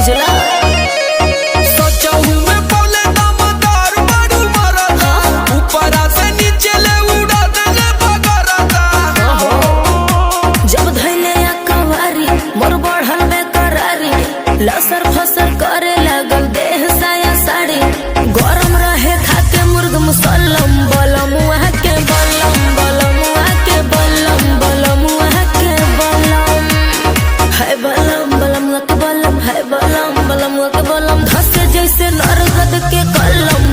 बुझला लसर फसर करे लगल देह साया साड़ी गरम रहे खाके मुर्ग मुसल्लम बलम वहाँ के बलम बलम वहाँ के बलम बलम वहाँ के बलम है बलम बलम वहाँ के बलम है बलम बलम वहाँ के बलम धसे जैसे नरगद के कलम